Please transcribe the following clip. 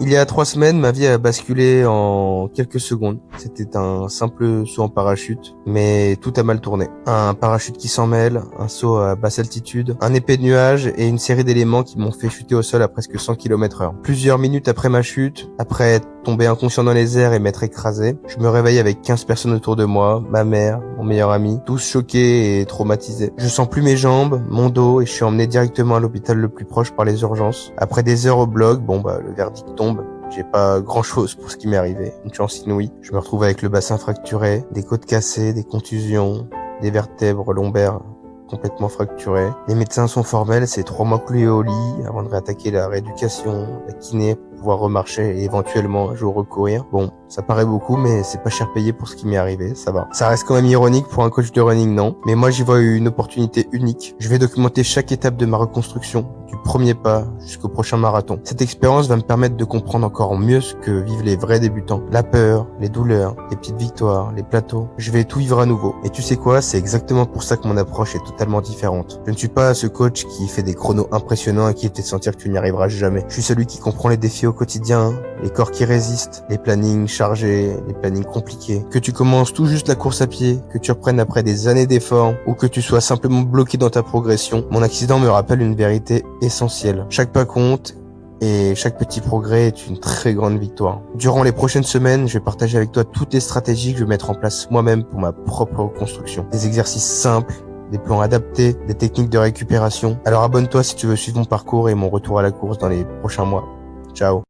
Il y a 3 semaines, ma vie a basculé en quelques secondes. C'était un simple saut en parachute, mais tout a mal tourné. Un parachute qui s'en mêle, un saut à basse altitude, un épais nuage et une série d'éléments qui m'ont fait chuter au sol à presque 100 km/h. Plusieurs minutes après ma chute, après être tombé inconscient dans les airs et m'être écrasé, je me réveille avec 15 personnes autour de moi, ma mère, mon meilleur ami, tous choqués et traumatisés. Je sens plus mes jambes, mon dos et je suis emmené directement à l'hôpital le plus proche par les urgences. Après des heures au bloc, le verdict tombe. J'ai pas grand chose pour ce qui m'est arrivé. Une chance inouïe. Je me retrouve avec le bassin fracturé, des côtes cassées, des contusions, des vertèbres lombaires complètement fracturées. Les médecins sont formels, c'est 3 mois cloués au lit avant de réattaquer la rééducation, la kiné pour pouvoir remarcher et éventuellement un jour recourir. Bon, ça paraît beaucoup, mais c'est pas cher payé pour ce qui m'est arrivé, ça va. Ça reste quand même ironique pour un coach de running, non? Mais moi j'y vois une opportunité unique. Je vais documenter chaque étape de ma reconstruction, du premier pas jusqu'au prochain marathon. Cette expérience va me permettre de comprendre encore mieux ce que vivent les vrais débutants. La peur, les douleurs, les petites victoires, les plateaux. Je vais tout vivre à nouveau. Et tu sais quoi? C'est exactement pour ça que mon approche est totalement différente. Je ne suis pas ce coach qui fait des chronos impressionnants et qui te fait sentir que tu n'y arriveras jamais. Je suis celui qui comprend les défis au quotidien, les corps qui résistent, les plannings chargés, les plannings compliqués. Que tu commences tout juste la course à pied, que tu reprennes après des années d'efforts ou que tu sois simplement bloqué dans ta progression, mon accident me rappelle une vérité essentielle. Chaque pas compte et chaque petit progrès est une très grande victoire. Durant les prochaines semaines, je vais partager avec toi toutes les stratégies que je vais mettre en place moi-même pour ma propre reconstruction. Des exercices simples, des plans adaptés, des techniques de récupération. Alors abonne-toi si tu veux suivre mon parcours et mon retour à la course dans les prochains mois. Ciao.